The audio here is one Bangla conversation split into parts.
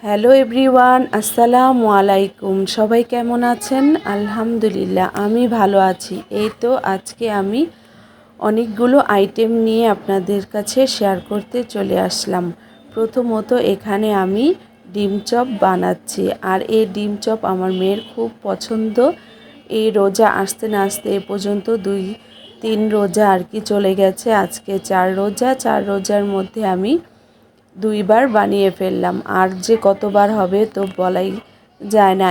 হ্যালো এভরিওয়ান, আসসালামু আলাইকুম। সবাই কেমন আছেন? আলহামদুলিল্লাহ, আমি ভালো আছি। এই তো আজকে আমি অনেকগুলো আইটেম নিয়ে আপনাদের কাছে শেয়ার করতে চলে আসলাম। প্রথমত এখানে আমি ডিম চপ বানাচ্ছি, আর এই ডিম চপ আমার মেয়ের খুব পছন্দ। এই রোজা আসতে না আসতে এ পর্যন্ত 2-3 রোজা আর কি চলে গেছে। আজকে 4 রোজা, 4 রোজার মধ্যে আমি 2বার বানিয়ে ফেললাম, আর যে কতবার হবে তো বলাই যায় না।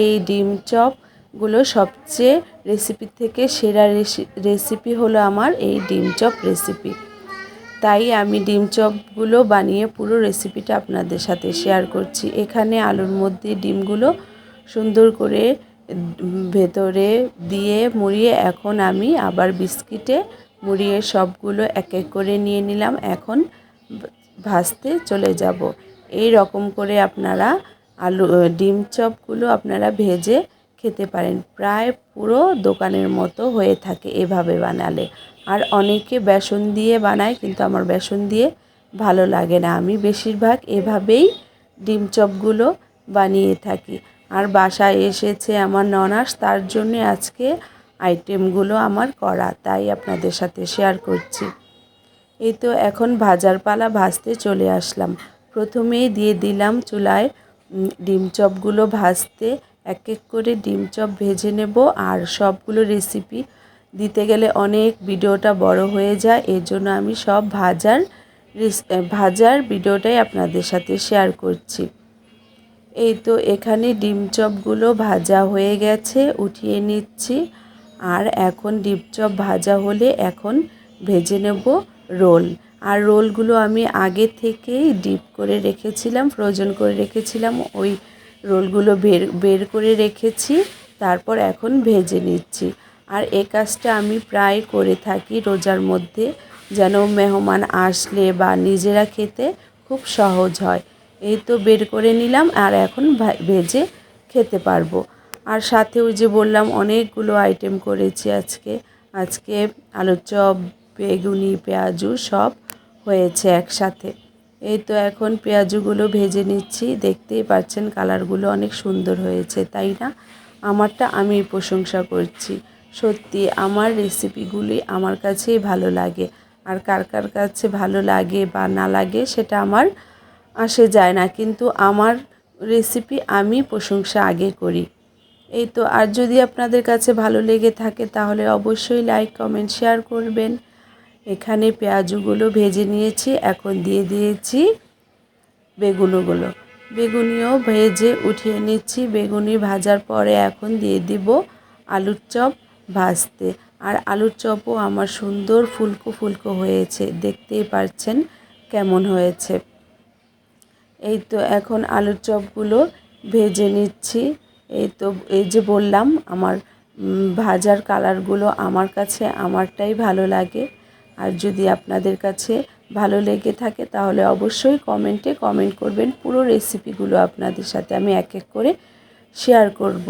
এই ডিম চপগুলো সবচেয়ে রেসিপি থেকে সেরা রেসিপি হলো আমার এই ডিম চপ রেসিপি। তাই আমি ডিম চপগুলো বানিয়ে পুরো রেসিপিটা আপনাদের সাথে শেয়ার করছি। এখানে আলুর মধ্যে ডিমগুলো সুন্দর করে ভেতরে দিয়ে মুড়িয়ে এখন আমি আবার বিস্কিটে মুড়িয়ে সবগুলো এক এক করে নিয়ে নিলাম। এখন ভাজতে চলে যাব। এই রকম করে আপনারা ডিম চপগুলো আপনারা ভেজে খেতে পারেন। প্রায় পুরো দোকানের মতো হয়ে থাকে এভাবে বানালে। আর অনেকে বেসন দিয়ে বানায়, কিন্তু আমার বেসন দিয়ে ভালো লাগে না। আমি বেশিরভাগ এভাবেই ডিম চপগুলো বানিয়ে থাকি। আর বাসায় এসেছে আমার ননাস, তার জন্য আজকে আইটেমগুলো আমার করা, তাই আপনাদের সাথে শেয়ার করছি। এই তো এখন ভাজার পালা, ভাজতে চলে আসলাম। প্রথমেই দিয়ে দিলাম চুলায় ডিম চপগুলো ভাজতে। এক এক করে ডিম চপ ভেজে নেব। আর সবগুলো রেসিপি দিতে গেলে অনেক ভিডিওটা বড় হয়ে যায়, এর জন্য আমি সব ভাজার ভিডিওটাই আপনাদের সাথে শেয়ার করছি। এই তো এখানে ডিম চপগুলো ভাজা হয়ে গেছে, উঠিয়ে নিচ্ছি। আর এখন ডিম চপ ভাজা হলে এখন ভেজে নেব রোল। আর রোলগুলো আমি আগে থেকেই ডিপ করে রেখেছিলাম, ফ্রোজেন করে রেখেছিলাম। ওই রোলগুলো বের করে রেখেছি, তারপর এখন ভেজে নিচ্ছি। আর এই কাজটা আমি প্রায় করে থাকি রোজার মধ্যে, যেন মেহমান আসলে বা নিজেরা খেতে খুব সহজ হয়। এই তো বের করে নিলাম, আর এখন ভেজে খেতে পারবো। আর সাথে ওই যে বললাম অনেকগুলো আইটেম করেছি আজকে আলুর চপ, বেগুনি, পেঁয়াজু সব হয়েছে একসাথে। এই তো এখন পেঁয়াজুগুলো ভেজে নিচ্ছি। দেখতেই পাচ্ছেন কালারগুলো অনেক সুন্দর হয়েছে, তাই না? আমারটা আমি প্রশংসা করছি। সত্যি আমার রেসিপিগুলি আমার কাছেই ভালো লাগে। আর কার কার কাছে ভালো লাগে বা না লাগে সেটা আমার আসে যায় না, কিন্তু আমার রেসিপি আমি প্রশংসা আগে করি। এই তো, আর যদি আপনাদের কাছে ভালো লেগে থাকে তাহলে অবশ্যই লাইক, কমেন্ট, শেয়ার করবেন। এখানে পেঁয়াজগুলো ভেজে নিয়েছি, এখন দিয়ে দিয়েছি বেগুনিও ভেজে উঠিয়ে নিচ্ছি। বেগুনি ভাজার পরে এখন দিয়ে দিব আলুর চপ ভাজতে। আর আলুর চপও আমার সুন্দর ফুলকো ফুলকো হয়েছে, দেখতেই পাচ্ছেন কেমন হয়েছে। এই তো এখন আলুর চপগুলো ভেজে নিচ্ছি। এই যে বললাম আমার ভাজার কালারগুলো আমার কাছে আমারটাই ভালো লাগে। আর যদি আপনাদের কাছে ভালো লেগে থাকে তাহলে অবশ্যই কমেন্টে কমেন্ট করবেন। পুরো রেসিপিগুলো আপনাদের সাথে আমি এক এক করে শেয়ার করব।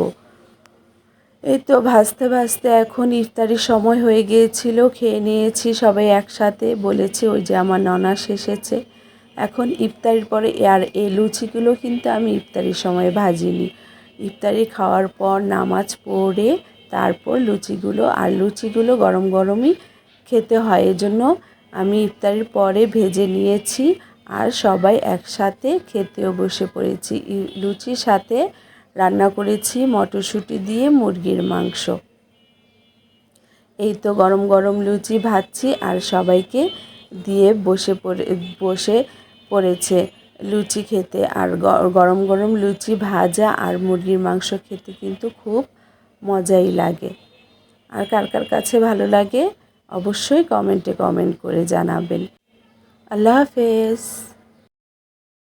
এই তো ভাজতে ভাজতে এখন ইফতারির সময় হয়ে গিয়েছিল, খেয়ে নিয়েছি সবাই একসাথে। বলেছি ওই যে আমার ননাস এসেছে। এখন ইফতারির পরে আর এই লুচিগুলো কিন্তু আমি ইফতারির সময় ভাজিনি। ইফতারি খাওয়ার পর নামাজ পড়ে তারপর লুচিগুলো গরম গরমই খেতে হয়, এজন্য আমি ইফতারির পরে ভেজে নিয়েছি। আর সবাই একসাথে খেতেও বসে পড়েছি। লুচির সাথে রান্না করেছি মটরশুঁটি দিয়ে মুরগির মাংস। এই তো গরম গরম লুচি ভাজছি, আর সবাইকে দিয়ে বসে পড়েছে লুচি খেতে। আর গরম গরম লুচি ভাজা আর মুরগির মাংস খেতে কিন্তু খুব মজাই লাগে। আর কার কার কাছে ভালো লাগে অবশ্যই কমেন্টে কমেন্ট করে জানাবেন। আল্লাহ হাফেজ।